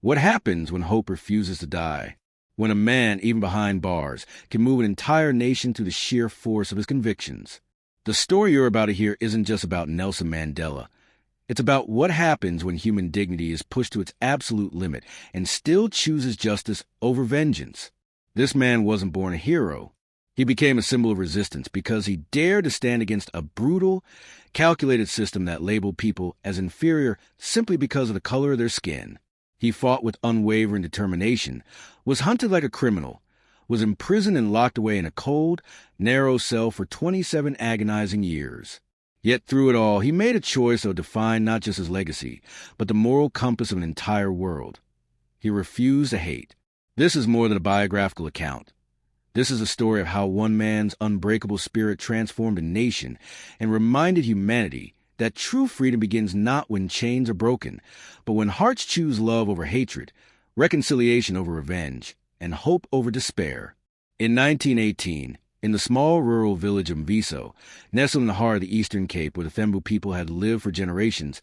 What happens when hope refuses to die? When a man, even behind bars, can move an entire nation through the sheer force of his convictions? The story you're about to hear isn't just about Nelson Mandela. It's about what happens when human dignity is pushed to its absolute limit and still chooses justice over vengeance. This man wasn't born a hero. He became a symbol of resistance because he dared to stand against a brutal, calculated system that labeled people as inferior simply because of the color of their skin. He fought with unwavering determination, was hunted like a criminal, was imprisoned and locked away in a cold, narrow cell for 27 agonizing years. Yet through it all, he made a choice that would define not just his legacy, but the moral compass of an entire world. He refused to hate. This is more than a biographical account. This is a story of how one man's unbreakable spirit transformed a nation and reminded humanity that true freedom begins not when chains are broken, but when hearts choose love over hatred, reconciliation over revenge, and hope over despair. In 1918, in the small rural village of Mviso, nestled in the heart of the Eastern Cape where the Thembu people had lived for generations,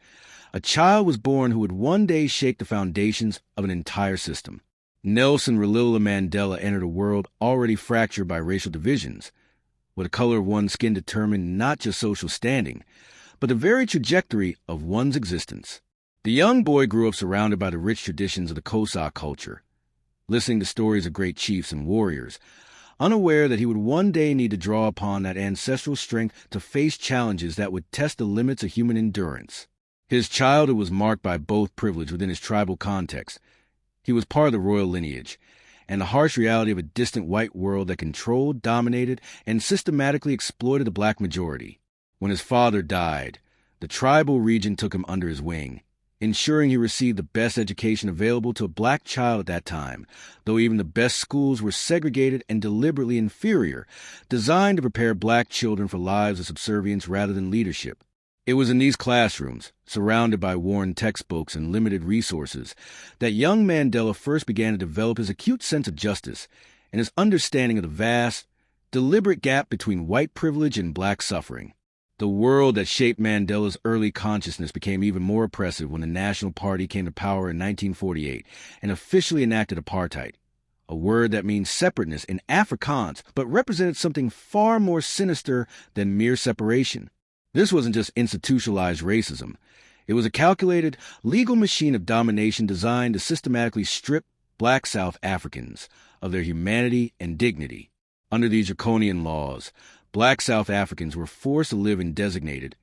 a child was born who would one day shake the foundations of an entire system. Nelson Mandela entered a world already fractured by racial divisions, where the color of one's skin determined not just social standing, but the very trajectory of one's existence. The young boy grew up surrounded by the rich traditions of the Xhosa culture, listening to stories of great chiefs and warriors, unaware that he would one day need to draw upon that ancestral strength to face challenges that would test the limits of human endurance. His childhood was marked by both privilege within his tribal context. He was part of the royal lineage, and the harsh reality of a distant white world that controlled, dominated, and systematically exploited the black majority. When his father died, the tribal region took him under his wing, ensuring he received the best education available to a black child at that time, though even the best schools were segregated and deliberately inferior, designed to prepare black children for lives of subservience rather than leadership. It was in these classrooms, surrounded by worn textbooks and limited resources, that young Mandela first began to develop his acute sense of justice and his understanding of the vast, deliberate gap between white privilege and black suffering. The world that shaped Mandela's early consciousness became even more oppressive when the National Party came to power in 1948 and officially enacted apartheid, a word that means separateness in Afrikaans but represented something far more sinister than mere separation. This wasn't just institutionalized racism. It was a calculated, legal machine of domination designed to systematically strip black South Africans of their humanity and dignity. Under these draconian laws, black South Africans were forced to live in designated,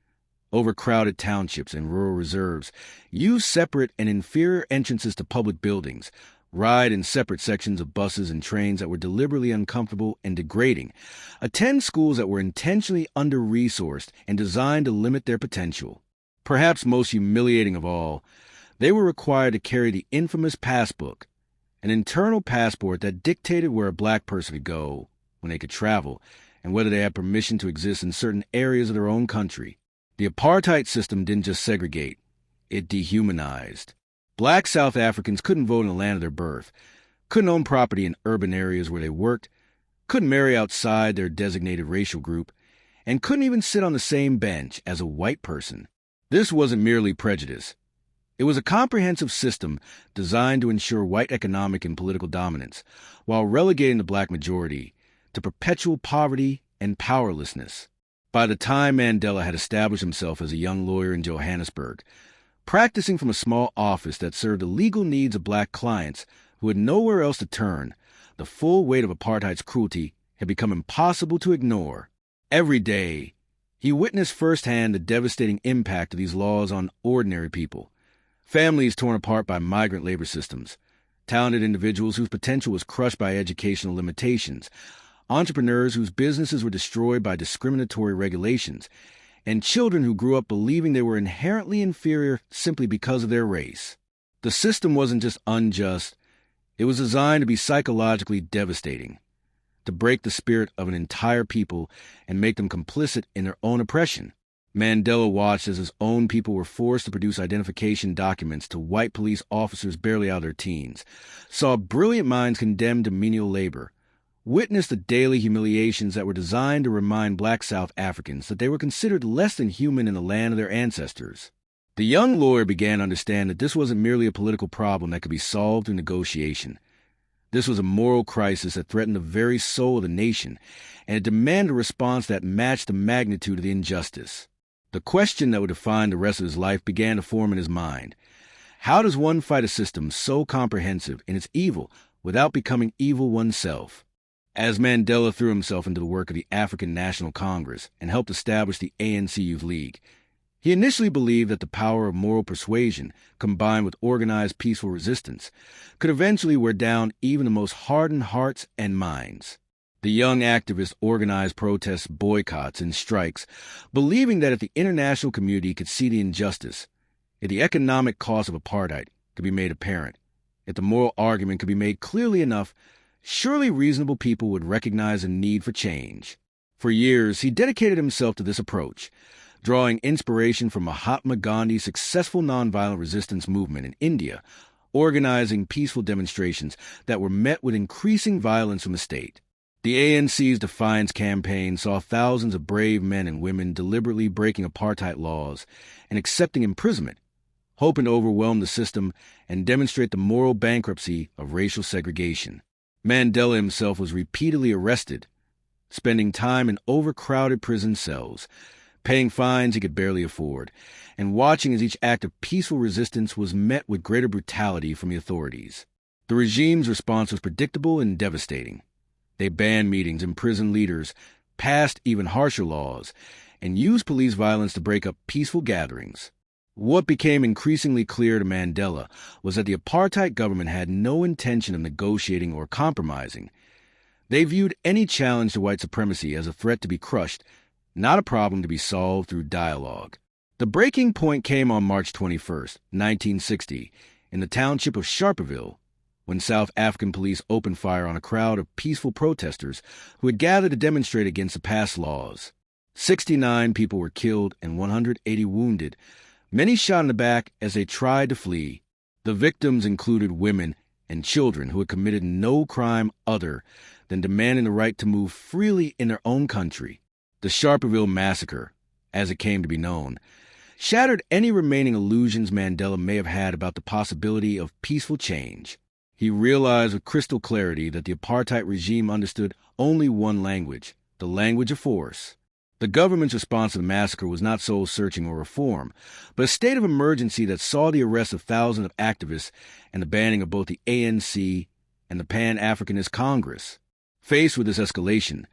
overcrowded townships and rural reserves, use separate and inferior entrances to public buildings, ride in separate sections of buses and trains that were deliberately uncomfortable and degrading, attend schools that were intentionally under-resourced and designed to limit their potential. Perhaps most humiliating of all, they were required to carry the infamous passbook, an internal passport that dictated where a black person could go, when they could travel, and whether they had permission to exist in certain areas of their own country. The apartheid system didn't just segregate, it dehumanized. Black South Africans couldn't vote in the land of their birth, couldn't own property in urban areas where they worked, couldn't marry outside their designated racial group, and couldn't even sit on the same bench as a white person. This wasn't merely prejudice. It was a comprehensive system designed to ensure white economic and political dominance, while relegating the black majority to perpetual poverty and powerlessness. By the time Mandela had established himself as a young lawyer in Johannesburg, practicing from a small office that served the legal needs of black clients who had nowhere else to turn, the full weight of apartheid's cruelty had become impossible to ignore. Every day, he witnessed firsthand the devastating impact of these laws on ordinary people. Families torn apart by migrant labor systems, talented individuals whose potential was crushed by educational limitations, entrepreneurs whose businesses were destroyed by discriminatory regulations, and children who grew up believing they were inherently inferior simply because of their race. The system wasn't just unjust, it was designed to be psychologically devastating, to break the spirit of an entire people and make them complicit in their own oppression. Mandela watched as his own people were forced to produce identification documents to white police officers barely out of their teens, saw brilliant minds condemned to menial labor, witnessed the daily humiliations that were designed to remind black South Africans that they were considered less than human in the land of their ancestors. The young lawyer began to understand that this wasn't merely a political problem that could be solved through negotiation. This was a moral crisis that threatened the very soul of the nation, and it demanded a response that matched the magnitude of the injustice. The question that would define the rest of his life began to form in his mind. How does one fight a system so comprehensive in its evil without becoming evil oneself? As Mandela threw himself into the work of the African National Congress and helped establish the ANC Youth League, he initially believed that the power of moral persuasion, combined with organized peaceful resistance, could eventually wear down even the most hardened hearts and minds. The young activist organized protests, boycotts, and strikes, believing that if the international community could see the injustice, if the economic cost of apartheid could be made apparent, if the moral argument could be made clearly enough, surely reasonable people would recognize a need for change. For years, he dedicated himself to this approach, drawing inspiration from Mahatma Gandhi's successful nonviolent resistance movement in India, organizing peaceful demonstrations that were met with increasing violence from the state. The ANC's Defiance campaign saw thousands of brave men and women deliberately breaking apartheid laws and accepting imprisonment, hoping to overwhelm the system and demonstrate the moral bankruptcy of racial segregation. Mandela himself was repeatedly arrested, spending time in overcrowded prison cells, paying fines he could barely afford, and watching as each act of peaceful resistance was met with greater brutality from the authorities. The regime's response was predictable and devastating. They banned meetings, imprisoned leaders, passed even harsher laws, and used police violence to break up peaceful gatherings. What became increasingly clear to Mandela was that the apartheid government had no intention of negotiating or compromising. They viewed any challenge to white supremacy as a threat to be crushed, not a problem to be solved through dialogue. The breaking point came on March 21st, 1960, in the township of Sharpeville, when South African police opened fire on a crowd of peaceful protesters who had gathered to demonstrate against the passed laws. 69 people were killed and 180 wounded, many shot in the back as they tried to flee. The victims included women and children who had committed no crime other than demanding the right to move freely in their own country. The Sharpeville Massacre, as it came to be known, shattered any remaining illusions Mandela may have had about the possibility of peaceful change. He realized with crystal clarity that the apartheid regime understood only one language, the language of force. The government's response to the massacre was not soul-searching or reform, but a state of emergency that saw the arrest of thousands of activists and the banning of both the ANC and the Pan-Africanist Congress. Faced with this escalation,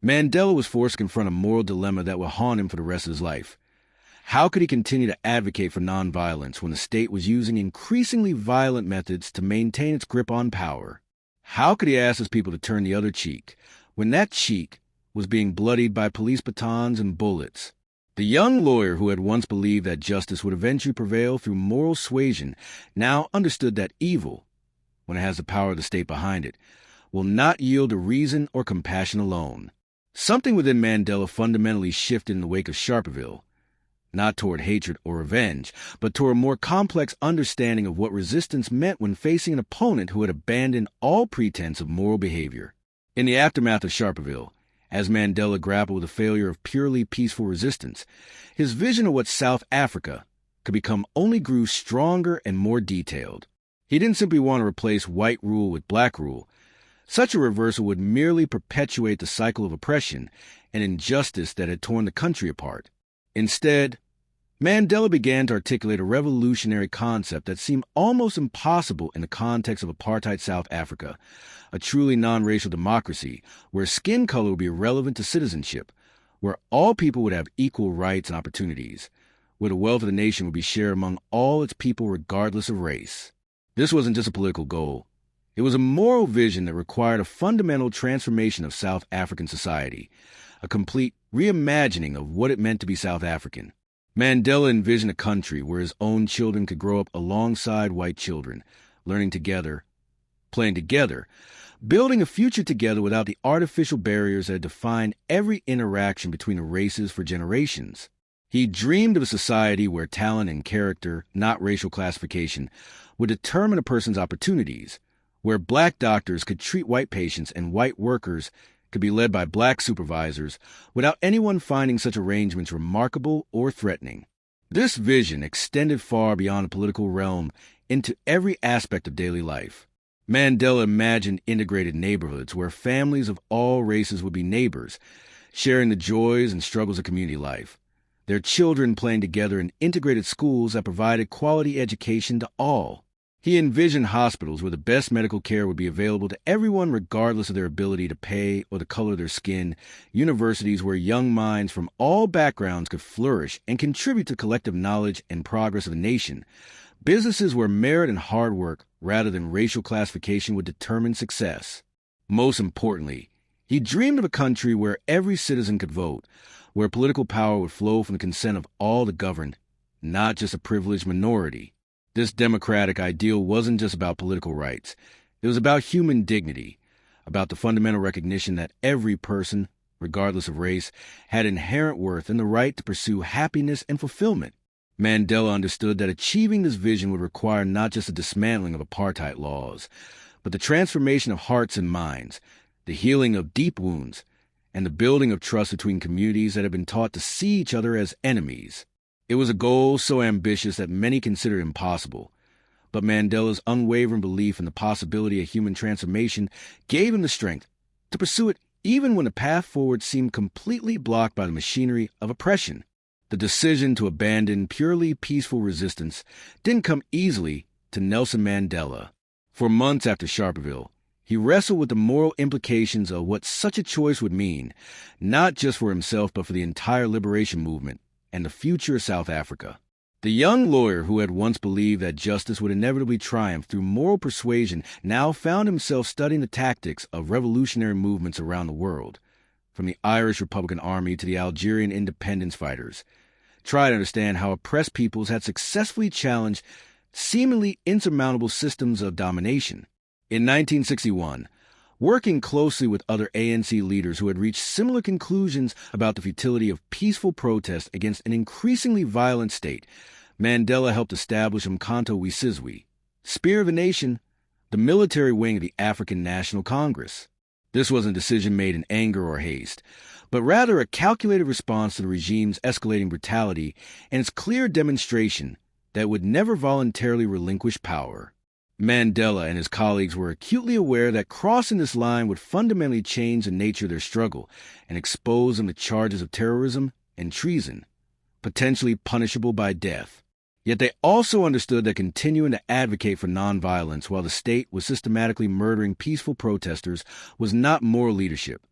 Mandela was forced to confront a moral dilemma that would haunt him for the rest of his life. How could he continue to advocate for nonviolence when the state was using increasingly violent methods to maintain its grip on power? How could he ask his people to turn the other cheek when that cheek was being bloodied by police batons and bullets? The young lawyer who had once believed that justice would eventually prevail through moral suasion now understood that evil, when it has the power of the state behind it, will not yield to reason or compassion alone. Something within Mandela fundamentally shifted in the wake of Sharpeville, not toward hatred or revenge, but toward a more complex understanding of what resistance meant when facing an opponent who had abandoned all pretense of moral behavior. In the aftermath of Sharpeville, as Mandela grappled with the failure of purely peaceful resistance, his vision of what South Africa could become only grew stronger and more detailed. He didn't simply want to replace white rule with black rule. Such a reversal would merely perpetuate the cycle of oppression and injustice that had torn the country apart. Instead, Mandela began to articulate a revolutionary concept that seemed almost impossible in the context of apartheid South Africa, a truly non-racial democracy where skin color would be irrelevant to citizenship, where all people would have equal rights and opportunities, where the wealth of the nation would be shared among all its people regardless of race. This wasn't just a political goal. It was a moral vision that required a fundamental transformation of South African society, a complete reimagining of what it meant to be South African. Mandela envisioned a country where his own children could grow up alongside white children, learning together, playing together, building a future together without the artificial barriers that defined every interaction between the races for generations. He dreamed of a society where talent and character, not racial classification, would determine a person's opportunities, where black doctors could treat white patients and white workers could be led by black supervisors without anyone finding such arrangements remarkable or threatening. This vision extended far beyond the political realm into every aspect of daily life. Mandela imagined integrated neighborhoods where families of all races would be neighbors, sharing the joys and struggles of community life. Their children playing together in integrated schools that provided quality education to all. He envisioned hospitals where the best medical care would be available to everyone regardless of their ability to pay or the color of their skin, universities where young minds from all backgrounds could flourish and contribute to collective knowledge and progress of the nation, businesses where merit and hard work rather than racial classification would determine success. Most importantly, he dreamed of a country where every citizen could vote, where political power would flow from the consent of all the governed, not just a privileged minority. This democratic ideal wasn't just about political rights. It was about human dignity, about the fundamental recognition that every person, regardless of race, had inherent worth and the right to pursue happiness and fulfillment. Mandela understood that achieving this vision would require not just the dismantling of apartheid laws, but the transformation of hearts and minds, the healing of deep wounds, and the building of trust between communities that had been taught to see each other as enemies. It was a goal so ambitious that many considered impossible, but Mandela's unwavering belief in the possibility of human transformation gave him the strength to pursue it even when the path forward seemed completely blocked by the machinery of oppression. The decision to abandon purely peaceful resistance didn't come easily to Nelson Mandela. For months after Sharpeville, he wrestled with the moral implications of what such a choice would mean, not just for himself but for the entire liberation movement and the future of South Africa. The young lawyer who had once believed that justice would inevitably triumph through moral persuasion now found himself studying the tactics of revolutionary movements around the world, from the Irish Republican Army to the Algerian independence fighters, try to understand how oppressed peoples had successfully challenged seemingly insurmountable systems of domination. In 1961, working closely with other ANC leaders who had reached similar conclusions about the futility of peaceful protest against an increasingly violent state, Mandela helped establish Umkhonto we Sizwe, Spear of the Nation, the military wing of the African National Congress. This wasn't a decision made in anger or haste, but rather a calculated response to the regime's escalating brutality and its clear demonstration that it would never voluntarily relinquish power. Mandela and his colleagues were acutely aware that crossing this line would fundamentally change the nature of their struggle and expose them to charges of terrorism and treason, potentially punishable by death. Yet they also understood that continuing to advocate for nonviolence while the state was systematically murdering peaceful protesters was not moral leadership.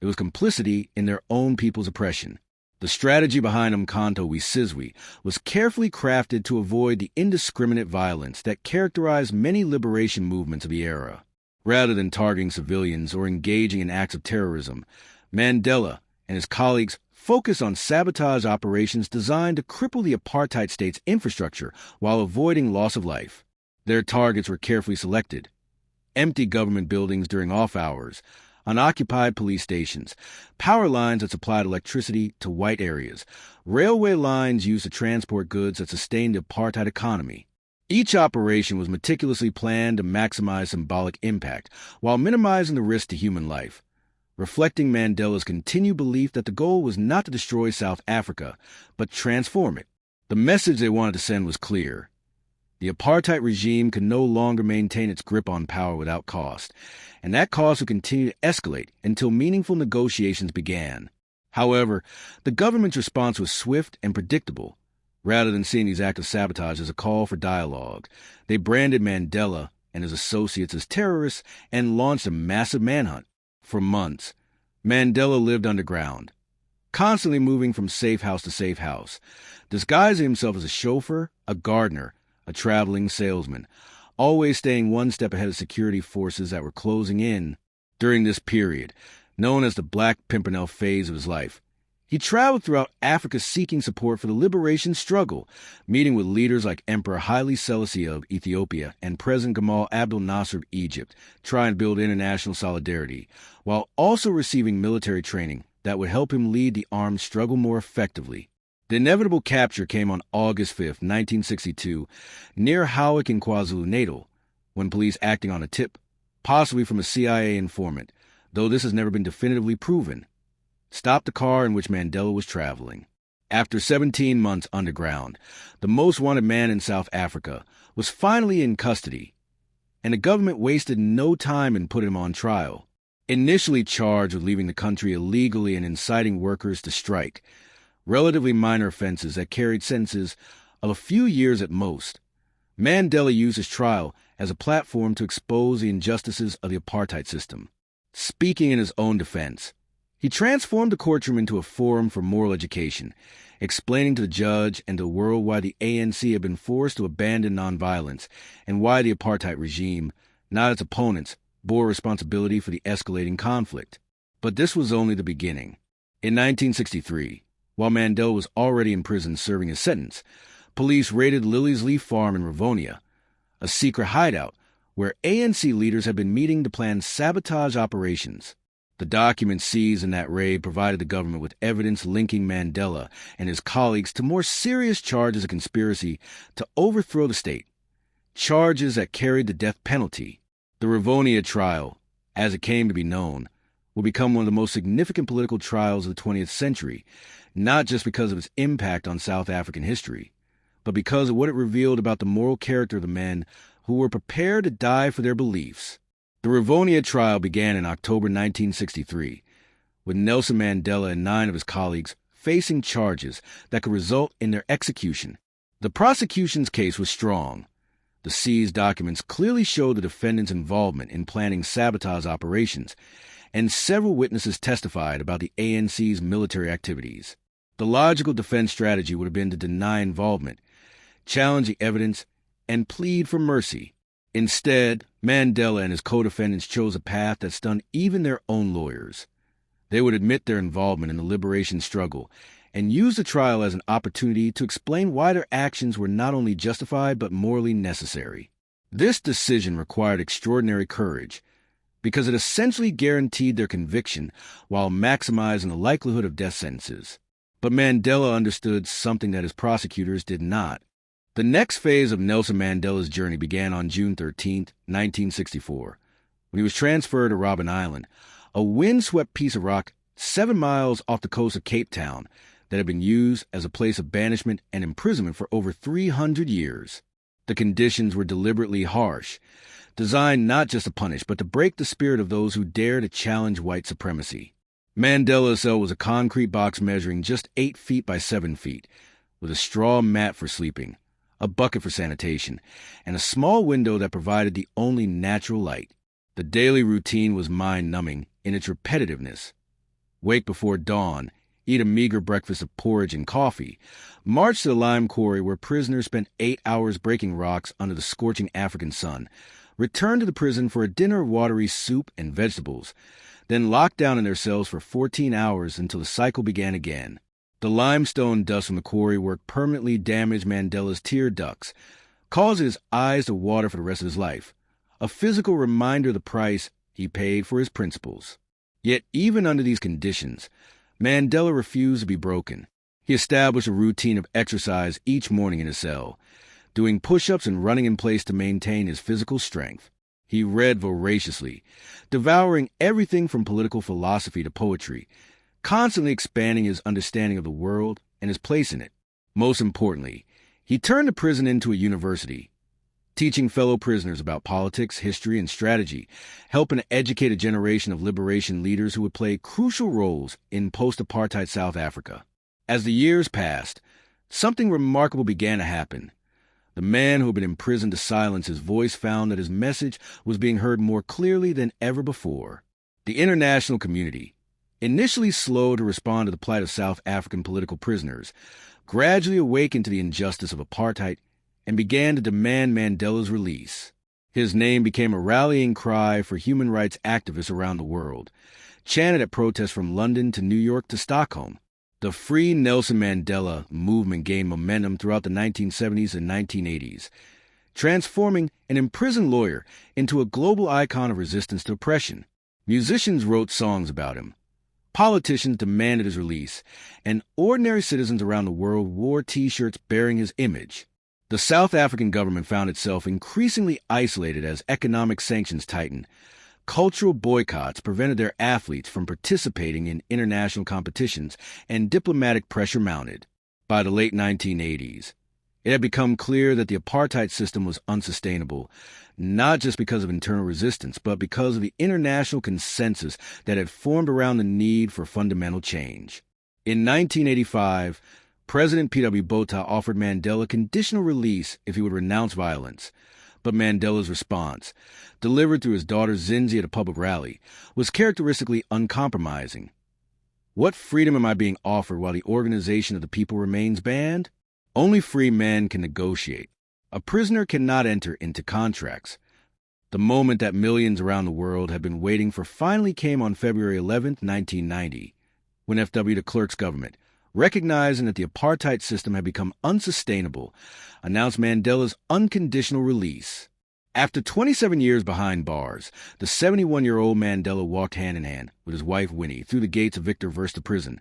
It was complicity in their own people's oppression. The strategy behind Umkhonto we Sizwe was carefully crafted to avoid the indiscriminate violence that characterized many liberation movements of the era. Rather than targeting civilians or engaging in acts of terrorism, Mandela and his colleagues focused on sabotage operations designed to cripple the apartheid state's infrastructure while avoiding loss of life. Their targets were carefully selected: empty government buildings during off hours, unoccupied police stations, power lines that supplied electricity to white areas, railway lines used to transport goods that sustained the apartheid economy. Each operation was meticulously planned to maximize symbolic impact while minimizing the risk to human life, reflecting Mandela's continued belief that the goal was not to destroy South Africa, but transform it. The message they wanted to send was clear. The apartheid regime could no longer maintain its grip on power without cost, and that cost would continue to escalate until meaningful negotiations began. However, the government's response was swift and predictable. Rather than seeing these acts of sabotage as a call for dialogue, they branded Mandela and his associates as terrorists and launched a massive manhunt. For months, Mandela lived underground, constantly moving from safe house to safe house, disguising himself as a chauffeur, a gardener, a traveling salesman, always staying one step ahead of security forces that were closing in. During this period, known as the Black Pimpernel phase of his life, he traveled throughout Africa seeking support for the liberation struggle, meeting with leaders like Emperor Haile Selassie of Ethiopia and President Gamal Abdel Nasser of Egypt, trying to build international solidarity, while also receiving military training that would help him lead the armed struggle more effectively. The inevitable capture came on August 5, 1962, near Howick in KwaZulu-Natal, when police acting on a tip, possibly from a CIA informant, though this has never been definitively proven, stopped the car in which Mandela was traveling. After 17 months underground, the most wanted man in South Africa was finally in custody, and the government wasted no time in putting him on trial. Initially charged with leaving the country illegally and inciting workers to strike, relatively minor offenses that carried sentences of a few years at most, Mandela used his trial as a platform to expose the injustices of the apartheid system. Speaking in his own defense, he transformed the courtroom into a forum for moral education, explaining to the judge and the world why the ANC had been forced to abandon nonviolence and why the apartheid regime, not its opponents, bore responsibility for the escalating conflict. But this was only the beginning. In 1963, while Mandela was already in prison serving his sentence, police raided Lily's Leaf Farm in Rivonia, a secret hideout where ANC leaders had been meeting to plan sabotage operations. The documents seized in that raid provided the government with evidence linking Mandela and his colleagues to more serious charges of conspiracy to overthrow the state, charges that carried the death penalty. The Rivonia trial, as it came to be known, will become one of the most significant political trials of the 20th century, not just because of its impact on South African history, but because of what it revealed about the moral character of the men who were prepared to die for their beliefs. The Rivonia trial began in October 1963, with Nelson Mandela and 9 of his colleagues facing charges that could result in their execution. The prosecution's case was strong. The seized documents clearly showed the defendants' involvement in planning sabotage operations, and several witnesses testified about the ANC's military activities. The logical defense strategy would have been to deny involvement, challenge the evidence, and plead for mercy. Instead, Mandela and his co-defendants chose a path that stunned even their own lawyers. They would admit their involvement in the liberation struggle and use the trial as an opportunity to explain why their actions were not only justified but morally necessary. This decision required extraordinary courage because it essentially guaranteed their conviction while maximizing the likelihood of death sentences. But Mandela understood something that his prosecutors did not. The next phase of Nelson Mandela's journey began on June 13, 1964, when he was transferred to Robben Island, a windswept piece of rock 7 miles off the coast of Cape Town that had been used as a place of banishment and imprisonment for over 300 years. The conditions were deliberately harsh, designed not just to punish, but to break the spirit of those who dare to challenge white supremacy. Mandela's cell was a concrete box measuring just 8 feet by 7 feet, with a straw mat for sleeping, a bucket for sanitation, and a small window that provided the only natural light. The daily routine was mind-numbing in its repetitiveness. Wake before dawn, eat a meager breakfast of porridge and coffee, march to the lime quarry where prisoners spent 8 hours breaking rocks under the scorching African sun, return to the prison for a dinner of watery soup and vegetables, then lock down in their cells for 14 hours until the cycle began again. The limestone dust from the quarry work permanently damaged Mandela's tear ducts, causing his eyes to water for the rest of his life, a physical reminder of the price he paid for his principles. Yet even under these conditions, Mandela refused to be broken. He established a routine of exercise each morning in his cell, doing push-ups and running in place to maintain his physical strength. He read voraciously, devouring everything from political philosophy to poetry, constantly expanding his understanding of the world and his place in it. Most importantly, he turned the prison into a university, teaching fellow prisoners about politics, history, and strategy, helping to educate a generation of liberation leaders who would play crucial roles in post-apartheid South Africa. As the years passed, something remarkable began to happen. The man who had been imprisoned to silence his voice found that his message was being heard more clearly than ever before. The international community, initially slow to respond to the plight of South African political prisoners, gradually awakened to the injustice of apartheid and began to demand Mandela's release. His name became a rallying cry for human rights activists around the world, chanted at protests from London to New York to Stockholm. The Free Nelson Mandela movement gained momentum throughout the 1970s and 1980s, transforming an imprisoned lawyer into a global icon of resistance to oppression. Musicians wrote songs about him. Politicians demanded his release, and ordinary citizens around the world wore T-shirts bearing his image. The South African government found itself increasingly isolated as economic sanctions tightened. Cultural boycotts prevented their athletes from participating in international competitions, and diplomatic pressure mounted. By the late 1980s, it had become clear that the apartheid system was unsustainable, not just because of internal resistance, but because of the international consensus that had formed around the need for fundamental change. In 1985, President P.W. Botha offered Mandela conditional release if he would renounce violence. But Mandela's response, delivered through his daughter Zinzi at a public rally, was characteristically uncompromising. What freedom am I being offered while the organization of the people remains banned? Only free men can negotiate. A prisoner cannot enter into contracts. The moment that millions around the world have been waiting for finally came on February 11, 1990, when F.W. de Klerk's government, recognizing that the apartheid system had become unsustainable, announced Mandela's unconditional release. After 27 years behind bars, the 71-year-old Mandela walked hand-in-hand with his wife Winnie through the gates of Victor Verster prison.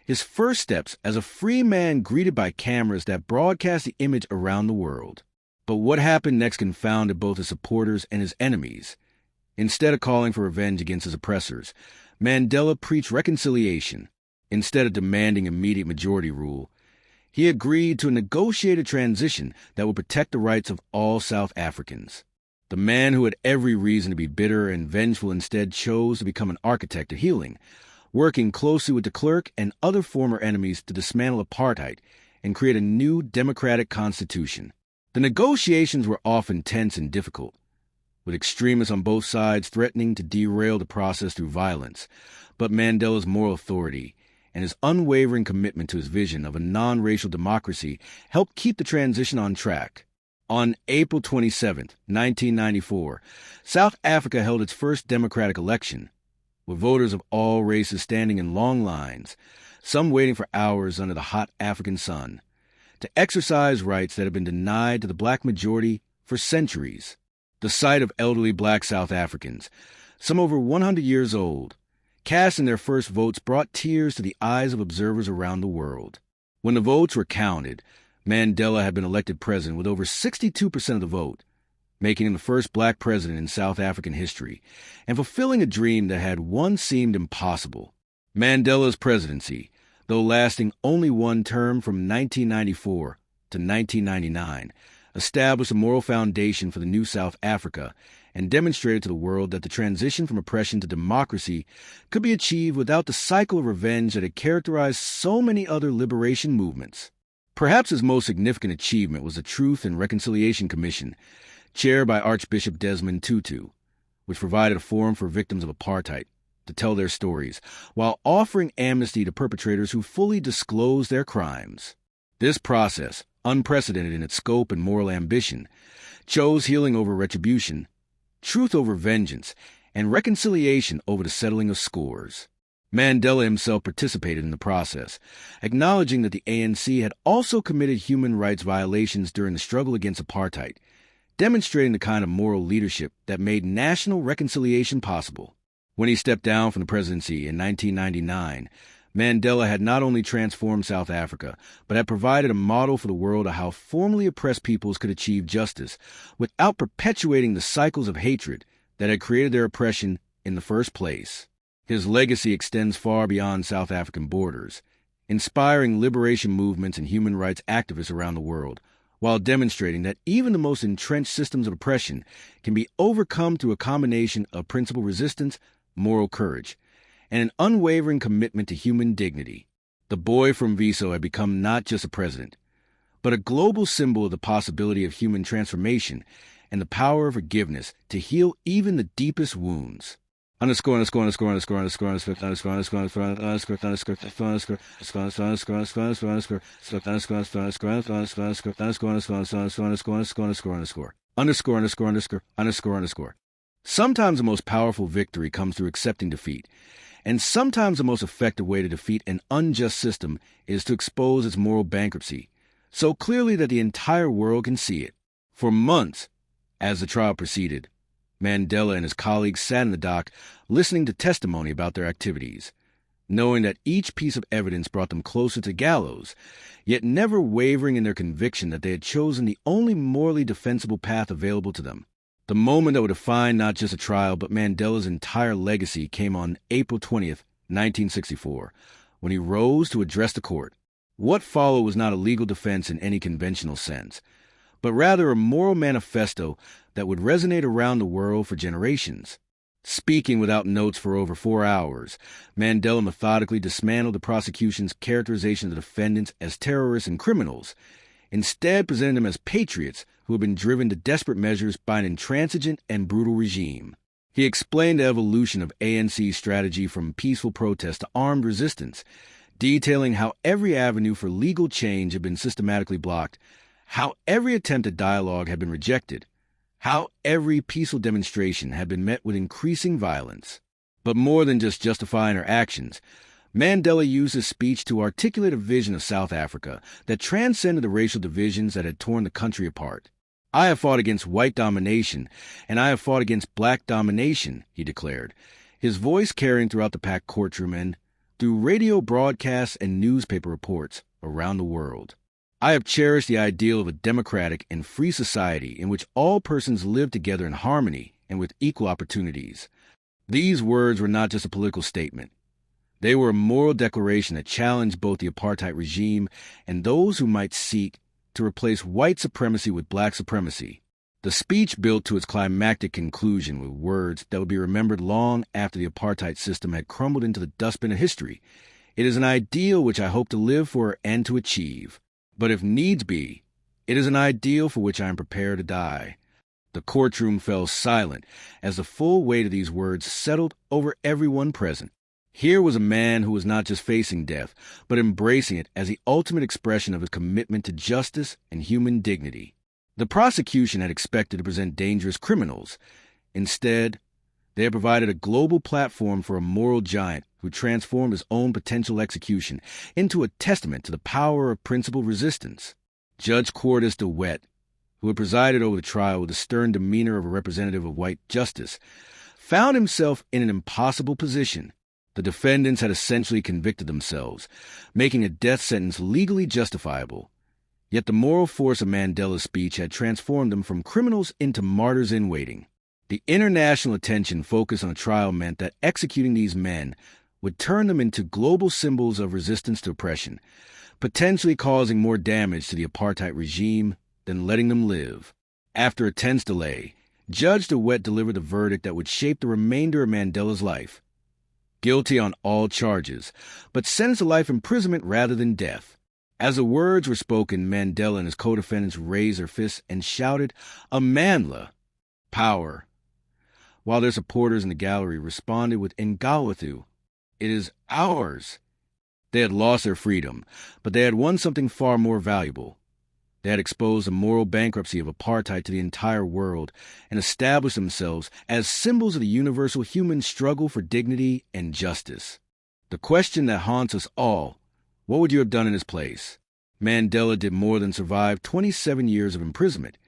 His first steps as a free man greeted by cameras that broadcast the image around the world. But what happened next confounded both his supporters and his enemies. Instead of calling for revenge against his oppressors, Mandela preached reconciliation. Instead of demanding immediate majority rule, he agreed to a negotiated transition that would protect the rights of all South Africans. The man who had every reason to be bitter and vengeful instead chose to become an architect of healing, working closely with de Klerk and other former enemies to dismantle apartheid and create a new democratic constitution. The negotiations were often tense and difficult, with extremists on both sides threatening to derail the process through violence, but Mandela's moral authority and his unwavering commitment to his vision of a non-racial democracy helped keep the transition on track. On April 27, 1994, South Africa held its first democratic election, with voters of all races standing in long lines, some waiting for hours under the hot African sun, to exercise rights that had been denied to the black majority for centuries. The sight of elderly black South Africans, some over 100 years old, casting their first votes brought tears to the eyes of observers around the world. When the votes were counted, Mandela had been elected president with over 62% of the vote, making him the first black president in South African history, and fulfilling a dream that had once seemed impossible. Mandela's presidency, though lasting only one term from 1994 to 1999, established a moral foundation for the new South Africa and demonstrated to the world that the transition from oppression to democracy could be achieved without the cycle of revenge that had characterized so many other liberation movements. Perhaps his most significant achievement was the Truth and Reconciliation Commission, chaired by Archbishop Desmond Tutu, which provided a forum for victims of apartheid to tell their stories, while offering amnesty to perpetrators who fully disclosed their crimes. This process, unprecedented in its scope and moral ambition, chose healing over retribution, truth over vengeance, and reconciliation over the settling of scores. Mandela himself participated in the process, acknowledging that the ANC had also committed human rights violations during the struggle against apartheid, demonstrating the kind of moral leadership that made national reconciliation possible. When he stepped down from the presidency in 1999, Mandela had not only transformed South Africa, but had provided a model for the world of how formerly oppressed peoples could achieve justice without perpetuating the cycles of hatred that had created their oppression in the first place. His legacy extends far beyond South African borders, inspiring liberation movements and human rights activists around the world, while demonstrating that even the most entrenched systems of oppression can be overcome through a combination of principled resistance, moral courage, and an unwavering commitment to human dignity. The boy from Viso had become not just a president, but a global symbol of the possibility of human transformation and the power of forgiveness to heal even the deepest wounds. Sometimes the most powerful victory comes through accepting defeat, and sometimes the most effective way to defeat an unjust system is to expose its moral bankruptcy, so clearly that the entire world can see it. For months, as the trial proceeded, Mandela and his colleagues sat in the dock listening to testimony about their activities, knowing that each piece of evidence brought them closer to gallows, yet never wavering in their conviction that they had chosen the only morally defensible path available to them. The moment that would define not just a trial, but Mandela's entire legacy came on April 20th, 1964, when he rose to address the court. What followed was not a legal defense in any conventional sense, but rather a moral manifesto that would resonate around the world for generations. Speaking without notes for over 4 hours, Mandela methodically dismantled the prosecution's characterization of the defendants as terrorists and criminals, instead presenting them as patriots who had been driven to desperate measures by an intransigent and brutal regime. He explained the evolution of ANC's strategy from peaceful protest to armed resistance, detailing how every avenue for legal change had been systematically blocked, how every attempt at dialogue had been rejected, how every peaceful demonstration had been met with increasing violence. But more than just justifying her actions, Mandela used his speech to articulate a vision of South Africa that transcended the racial divisions that had torn the country apart. "I have fought against white domination, and I have fought against black domination," he declared, his voice carrying throughout the packed courtroom and through radio broadcasts and newspaper reports around the world. "I have cherished the ideal of a democratic and free society in which all persons live together in harmony and with equal opportunities." These words were not just a political statement. They were a moral declaration that challenged both the apartheid regime and those who might seek to replace white supremacy with black supremacy. The speech built to its climactic conclusion with words that would be remembered long after the apartheid system had crumbled into the dustbin of history. "It is an ideal which I hope to live for and to achieve. But if needs be, it is an ideal for which I am prepared to die." The courtroom fell silent as the full weight of these words settled over everyone present. Here was a man who was not just facing death, but embracing it as the ultimate expression of his commitment to justice and human dignity. The prosecution had expected to present dangerous criminals. Instead, they had provided a global platform for a moral giant who transformed his own potential execution into a testament to the power of principled resistance. Judge Cordis de Wet, who had presided over the trial with the stern demeanor of a representative of white justice, found himself in an impossible position. The defendants had essentially convicted themselves, making a death sentence legally justifiable. Yet the moral force of Mandela's speech had transformed them from criminals into martyrs in waiting. The international attention focused on the trial meant that executing these men would turn them into global symbols of resistance to oppression, potentially causing more damage to the apartheid regime than letting them live. After a tense delay, Judge de Wet delivered the verdict that would shape the remainder of Mandela's life. Guilty on all charges, but sentenced to life imprisonment rather than death. As the words were spoken, Mandela and his co-defendants raised their fists and shouted, "Amandla! Power!" while their supporters in the gallery responded with Ngawathu, "It is ours." They had lost their freedom, but they had won something far more valuable. They had exposed the moral bankruptcy of apartheid to the entire world and established themselves as symbols of the universal human struggle for dignity and justice. The question that haunts us all: what would you have done in his place? Mandela did more than survive 27 years of imprisonment.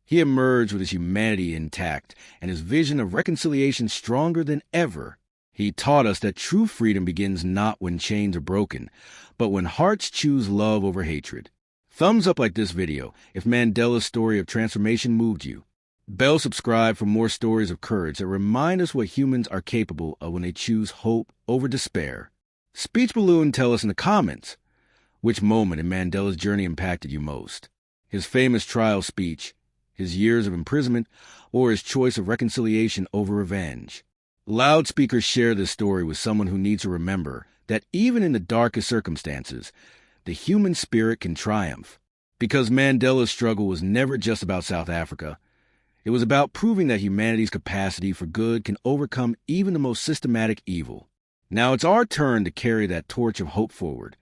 He emerged with his humanity intact and his vision of reconciliation stronger than ever. He taught us that true freedom begins not when chains are broken, but when hearts choose love over hatred. Thumbs up like this video if Mandela's story of transformation moved you. Bell subscribe for more stories of courage that remind us what humans are capable of when they choose hope over despair. Speech Balloon, tell us in the comments which moment in Mandela's journey impacted you most. His famous trial speech, his years of imprisonment, or his choice of reconciliation over revenge. Loudspeakers share this story with someone who needs to remember that even in the darkest circumstances, the human spirit can triumph. Because Mandela's struggle was never just about South Africa. It was about proving that humanity's capacity for good can overcome even the most systematic evil. Now it's our turn to carry that torch of hope forward.